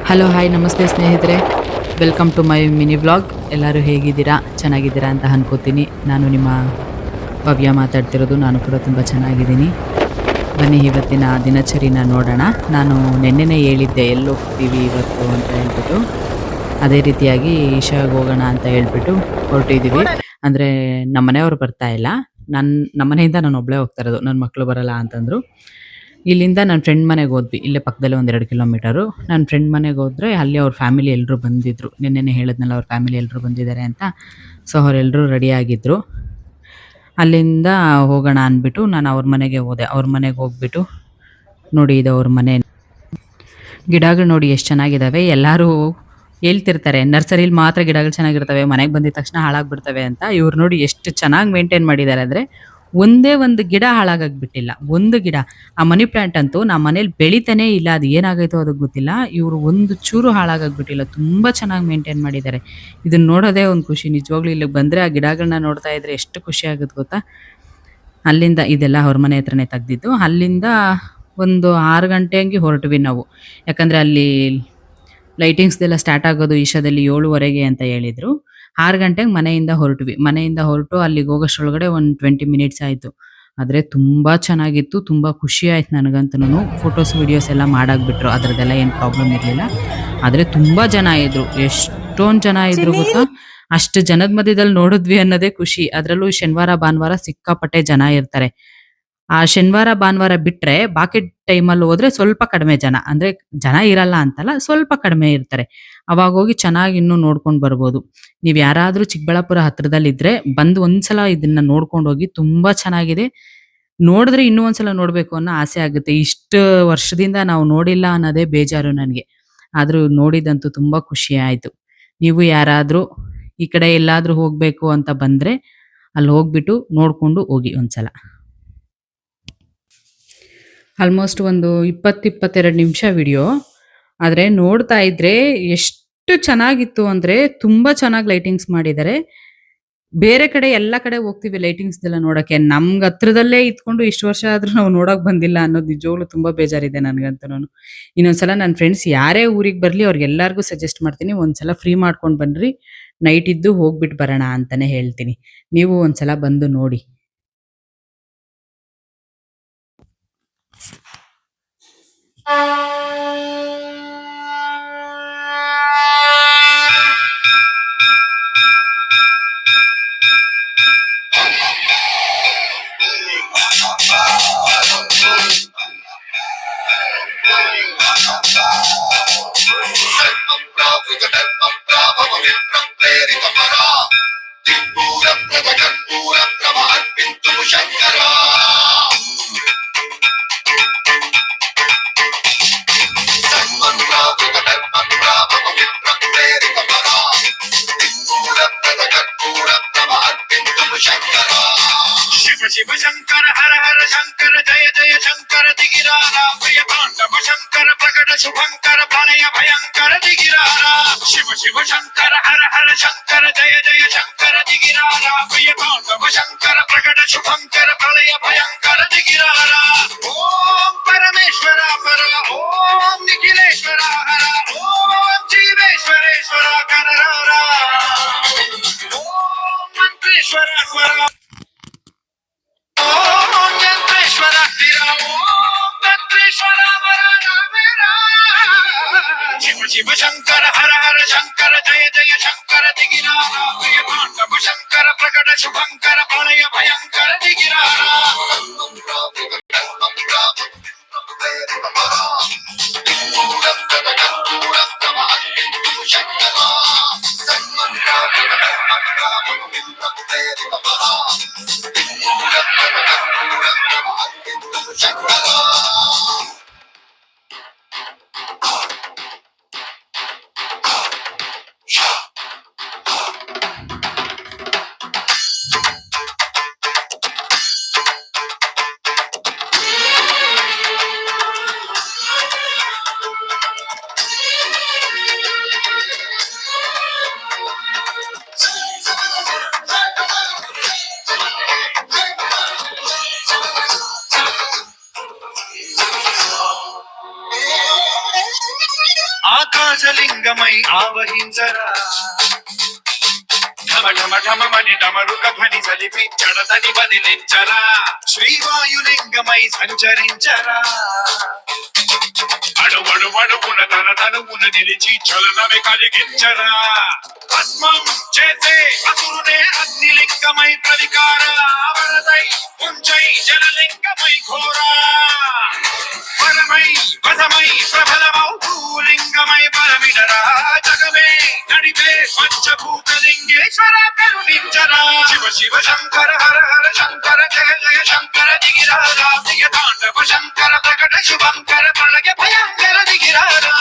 Hello hi ನಮಸ್ತೆ ಸ್ನೇಹಿತರೆ, welcome to my mini vlog. ಎಲ್ಲರೂ ಹೇಗಿದ್ದೀರಾ? ಚೆನ್ನಾಗಿದ್ದೀರಾ ಅಂತ ಅನ್ಕೋತೀನಿ. ನಾನು ನಿಮ್ಮ ಭವ್ಯ ಮಾತಾಡ್ತಿರೋದು. ನಾನು ಕೂಡ ತುಂಬ ಚೆನ್ನಾಗಿದ್ದೀನಿ. ಬನ್ನಿ ಇವತ್ತಿನ ದಿನಚರಿನ ನೋಡೋಣ. ನಾನು ನೆನ್ನೆನೇ ಹೇಳಿದ್ದೆ ಎಲ್ಲೋಗ್ತೀವಿ ಇವತ್ತು ಅಂತ ಹೇಳ್ಬಿಟ್ಟು. ಅದೇ ರೀತಿಯಾಗಿ ಈಶಾಗೆ ಹೋಗೋಣ ಅಂತ ಹೇಳ್ಬಿಟ್ಟು ಹೊರಟಿದ್ದೀವಿ. ಅಂದರೆ ನಮ್ಮ ಮನೆಯವರು ಬರ್ತಾ ಇಲ್ಲ, ನಮ್ಮ ಮನೆಯಿಂದ ನಾನು ಒಬ್ಬಳೇ ಹೋಗ್ತಾ ಇರೋದು. ನನ್ನ ಮಕ್ಕಳು ಬರಲ್ಲ ಅಂತಂದರು. ಇಲ್ಲಿಂದ ನನ್ನ ಫ್ರೆಂಡ್ ಮನೆಗೆ ಹೋದ್ವಿ. ಇಲ್ಲೇ ಪಕ್ಕದಲ್ಲೇ 1-2 ಕಿಲೋಮೀಟರು. ನನ್ನ ಫ್ರೆಂಡ್ ಮನೆಗೆ ಹೋದ್ರೆ ಅಲ್ಲಿ ಅವ್ರ ಫ್ಯಾಮಿಲಿ ಎಲ್ಲರೂ ಬಂದಿದ್ದರು. ನೆನ್ನೆನೇ ಹೇಳಿದ್ನಲ್ಲ ಅವ್ರ ಫ್ಯಾಮಿಲಿ ಎಲ್ಲರೂ ಬಂದಿದ್ದಾರೆ ಅಂತ. ಸೊ ಅವರೆಲ್ಲರೂ ರೆಡಿಯಾಗಿದ್ದರು. ಅಲ್ಲಿಂದ ಹೋಗೋಣ ಅಂದ್ಬಿಟ್ಟು ನಾನು ಅವ್ರ ಮನೆಗೆ ಹೋದೆ. ಅವ್ರ ಮನೆಗೆ ಹೋಗ್ಬಿಟ್ಟು ನೋಡಿ, ಇದು ಅವ್ರ ಮನೆ. ಗಿಡಗಳು ನೋಡಿ ಎಷ್ಟು ಚೆನ್ನಾಗಿದ್ದಾವೆ. ಎಲ್ಲರೂ ಹೇಳ್ತಿರ್ತಾರೆ ನರ್ಸರಿಲಿ ಮಾತ್ರ ಗಿಡಗಳು ಚೆನ್ನಾಗಿರ್ತವೆ, ಮನೆಗೆ ಬಂದಿದ ತಕ್ಷಣ ಹಾಳಾಗ್ಬಿಡ್ತವೆ ಅಂತ. ಇವ್ರು ನೋಡಿ ಎಷ್ಟು ಚೆನ್ನಾಗಿ ಮೇಂಟೈನ್ ಮಾಡಿದ್ದಾರೆ ಅಂದರೆ, ಒಂದೇ ಒಂದು ಗಿಡ ಹಾಳಾಗಬಿಟ್ಟಿಲ್ಲ. ಒಂದು ಗಿಡ, ಆ ಮನಿ ಪ್ಲಾಂಟ್ ಅಂತೂ ನಮ್ಮ ಮನೇಲಿ ಬೆಳಿತಾನೇ ಇಲ್ಲ. ಅದು ಏನಾಗೈತೋ ಅದಕ್ಕೆ ಗೊತ್ತಿಲ್ಲ. ಇವರು ಒಂದು ಚೂರು ಹಾಳಾಗಬಿಟ್ಟಿಲ್ಲ. ತುಂಬ ಚೆನ್ನಾಗಿ ಮೇಂಟೈನ್ ಮಾಡಿದ್ದಾರೆ. ಇದನ್ನ ನೋಡೋದೇ ಒಂದು ಖುಷಿ. ನಿಜವಾಗ್ಲೂ ಇಲ್ಲಿಗೆ ಬಂದರೆ ಆ ಗಿಡಗಳನ್ನ ನೋಡ್ತಾ ಇದ್ರೆ ಎಷ್ಟು ಖುಷಿ ಆಗುತ್ತೆ ಗೊತ್ತಾ. ಅಲ್ಲಿಂದ ಇದೆಲ್ಲ ಅವ್ರ ಮನೆ ಹತ್ರನೇ ತೆಗ್ದಿದ್ದು. ಅಲ್ಲಿಂದ ಒಂದು 6 ಗಂಟೆ ಹಂಗೆ ಹೊರಟ್ವಿ ನಾವು. ಯಾಕಂದರೆ ಅಲ್ಲಿ ಲೈಟಿಂಗ್ಸ್ದೆಲ್ಲ ಸ್ಟಾರ್ಟ್ ಆಗೋದು ಈಶಾದಲ್ಲಿ 7:15 ಅಂತ ಹೇಳಿದರು. 6 ಗಂಟೆಗೆ ಮನೆಯಿಂದ ಹೊರಟ್ವಿ. ಮನೆಯಿಂದ ಹೊರಟು ಅಲ್ಲಿಗೆ ಹೋಗೋಷ್ಟರೊಳಗಡೆ ಒಂದು 20 ಮಿನಿಟ್ಸ್ ಆಯಿತು. ಆದರೆ ತುಂಬ ಚೆನ್ನಾಗಿತ್ತು. ತುಂಬ ಖುಷಿ ಆಯ್ತು ನನಗಂತೂ. ಫೋಟೋಸ್ ವೀಡಿಯೋಸ್ ಎಲ್ಲ ಮಾಡಾಕ್ಬಿಟ್ರು. ಅದರದ್ದೆಲ್ಲ ಏನು ಪ್ರಾಬ್ಲಮ್ ಇರಲಿಲ್ಲ. ಆದರೆ ತುಂಬ ಜನ ಇದ್ದರು. ಎಷ್ಟೊಂದು ಜನ ಇದ್ರು ಗೊತ್ತಾ. ಅಷ್ಟು ಜನದ ಮಧ್ಯದಲ್ಲಿ ನೋಡಿದ್ವಿ ಅನ್ನೋದೇ ಖುಷಿ. ಅದರಲ್ಲೂ ಶನಿವಾರ ಭಾನುವಾರ ಸಿಕ್ಕಾಪಟ್ಟೆ ಜನ ಇರ್ತಾರೆ. ಆ ಶನಿವಾರ ಭಾನುವಾರ ಬಿಟ್ಟರೆ ಬಾಕಿ ಟೈಮಲ್ಲಿ ಹೋದ್ರೆ ಸ್ವಲ್ಪ ಕಡಿಮೆ ಜನ. ಅಂದರೆ ಜನ ಇರಲ್ಲ ಅಂತಲ್ಲ, ಸ್ವಲ್ಪ ಕಡಿಮೆ ಇರ್ತಾರೆ. ಅವಾಗ ಹೋಗಿ ಚೆನ್ನಾಗಿ ಇನ್ನೂ ನೋಡ್ಕೊಂಡು ಬರ್ಬೋದು. ನೀವು ಯಾರಾದರೂ ಚಿಕ್ಕಬಳ್ಳಾಪುರ ಹತ್ರದಲ್ಲಿದ್ದರೆ ಬಂದು ಒಂದ್ಸಲ ಇದನ್ನ ನೋಡ್ಕೊಂಡು ಹೋಗಿ. ತುಂಬ ಚೆನ್ನಾಗಿದೆ. ನೋಡಿದ್ರೆ ಇನ್ನೂ ಒಂದ್ಸಲ ನೋಡಬೇಕು ಅನ್ನೋ ಆಸೆ ಆಗುತ್ತೆ. ಇಷ್ಟು ವರ್ಷದಿಂದ ನಾವು ನೋಡಿಲ್ಲ ಅನ್ನೋದೇ ಬೇಜಾರು ನನಗೆ. ಆದರೂ ನೋಡಿದಂತೂ ತುಂಬ ಖುಷಿ ಆಯಿತು. ನೀವು ಯಾರಾದರೂ ಈ ಕಡೆ ಎಲ್ಲಾದರೂ ಹೋಗಬೇಕು ಅಂತ ಬಂದರೆ ಅಲ್ಲಿ ಹೋಗ್ಬಿಟ್ಟು ನೋಡಿಕೊಂಡು ಹೋಗಿ ಒಂದ್ಸಲ. ಆಲ್ಮೋಸ್ಟ್ ಒಂದು 20-22 ನಿಮಿಷ ವಿಡಿಯೋ. ಆದರೆ ನೋಡ್ತಾ ಇದ್ರೆ ಎಷ್ಟು ಚೆನ್ನಾಗಿತ್ತು ಅಂದರೆ, ತುಂಬ ಚೆನ್ನಾಗಿ ಲೈಟಿಂಗ್ಸ್ ಮಾಡಿದ್ದಾರೆ. ಬೇರೆ ಕಡೆ ಎಲ್ಲ ಕಡೆ ಹೋಗ್ತೀವಿ ಲೈಟಿಂಗ್ಸ್ದೆಲ್ಲ ನೋಡೋಕ್ಕೆ. ನಮ್ಗೆ ಹತ್ರದಲ್ಲೇ ಇದ್ಕೊಂಡು ಇಷ್ಟು ವರ್ಷ ಆದರೂ ನಾವು ನೋಡೋಕೆ ಬಂದಿಲ್ಲ ಅನ್ನೋದು ನಿಜವಾಗ್ಲೂ ತುಂಬ ಬೇಜಾರಿದೆ ನನಗಂತೂ. ಇನ್ನೊಂದ್ಸಲ ನನ್ನ ಫ್ರೆಂಡ್ಸ್ ಯಾರೇ ಊರಿಗೆ ಬರಲಿ ಅವ್ರಿಗೆಲ್ಲರಿಗೂ ಸಜೆಸ್ಟ್ ಮಾಡ್ತೀನಿ, ಒಂದ್ಸಲ ಫ್ರೀ ಮಾಡ್ಕೊಂಡು ಬನ್ನಿರಿ, ನೈಟ್ ಇದ್ದು ಹೋಗ್ಬಿಟ್ಟು ಬರೋಣ ಅಂತಲೇ ಹೇಳ್ತೀನಿ. ನೀವು ಒಂದ್ಸಲ ಬಂದು ನೋಡಿ. ಶಿವ ಶಂಕರ ಹರ ಹರ ಶಂಕರ ಜಯ ಜಯ ಶಂಕರ ದಿಗಿರಾರ ಪ್ರಿಯ ತಾಂಡವ ಶಂಕರ ಪ್ರಕಟ ಶುಭಂಕರ ಪ್ರಳಯ ಭಯಂಕರ ದಿಗಿರಾರ. ಶಿವ ಶಿವ ಶಂಕರ ಹರ ಹರ ಶಂಕರ ಜಯ ಜಯ ಶಂಕರ ದಿಗಿರಾರ ಪ್ರಿಯ ತಾಂಡವ ಶಂಕರ ಪ್ರಕಟ ಶುಭಂಕರ ಪ್ರಳಯ ಭಯಂಕರ ದಿಗಿರಾರ. ಓಂ ಪರಮೇಶ್ವರ ಪರ, ಓಂ ನಿಖಿಲೇಶ್ವರ ಹರ, ಓಂ ಜೀವೇಶ್ವರೇಶ್ವರ ಕರರಾರ, ಓಂ ಮಂತ್ರೇಶ್ವರ ಸ್ವರ, ಓಂ ಯಂತ್ರೇಶ್ವರ ಸ್ಥಿರ, ಓಂ ತಂತ್ರೇಶ್ವರ ವರ ರಾಮೇರ. ಶಿವ ಶಿವ ಶಂಕರ ಹರ ಹರ ಶಂಕರ ಜಯ ಜಯ ಶಂಕರ ದಿಗಿರಾರ ಪ್ರಿಯ ತಾಂಡವ ಶಂಕರ ಪ್ರಕಟ ಶುಭಂಕರ ಪ್ರಳಯ ಭಯಂಕರ ದಿಗಿರಾರ. ఆకాశలింగమై ఆవహించరా ఢమ ఢమ ఢమమని డమరుక ధ్వని సలిపి జడతని బదిలించరా శ్రీవాయులింగమై సంచరించరా అడుగడుగడుగున తన తనువున నిలిచి చలనమే కలిగించరా భస్మం చేసే అసురునే అగ్నిలింగమై ప్రవికార వరదై ఉంచై జలలింగమై ఘోరా పరమై వసమై ప్రబలమౌ భూలింగమై బలమిడరా జగమే నడిపే పంచభూతలింగేశ్వర కరుణించరా శివ శివ శంకర హర హర శంకర జయ జయ శంకర దిగిరారా ప్రియ తాండవ శంకర ప్రకట శుభంకర ప్రళయ భయంకర దిగిరారా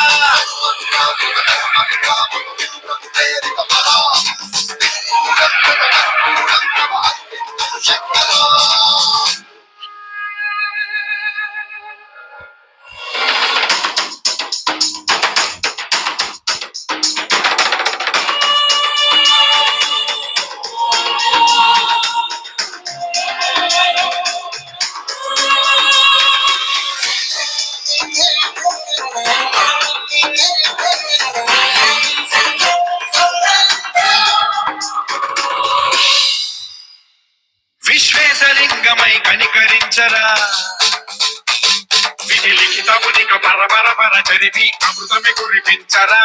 విశ్వేశలింగమై కనికరించరా విధి లిఖితమునిక పరపర చరివి అమృతమి కురిపించరా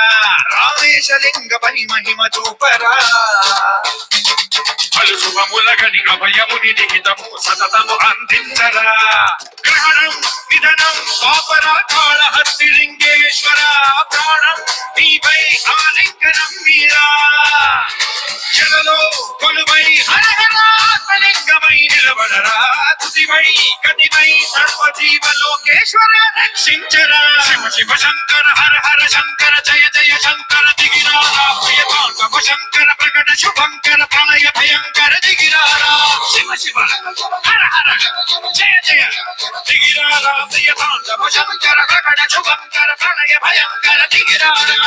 రామేశలింగపై మహిమ చూపరా పలు శుభములగని అభయముని లిఖితము సతతము అందించరా గ్రహణం నిధనం పాపరా కాళహస్తి లింగేశ్వర ప్రాణం నీపై ఆలింగనం మీరా జలలో కొలువై హరహరాత్మలింగమై నిలబడరా తుదివై గతివై సర్వజీవలోకేశ్వర రక్షించరా శివ శివ శంకర హర హర శంకర జయ జయ శంకర దిగిరారా ప్రియ తాండవ శంకర ప్రకట శుభంకర ప్రళయ భయంకర దిగిరారా శివ శివ హర హర జయ జయ దిగిరారా ప్రియ తాండవ శంకర ప్రకట శుభంకర ప్రళయ భయంకర దిగిరారా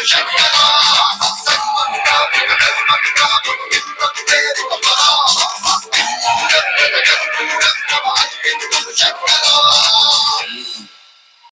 Shut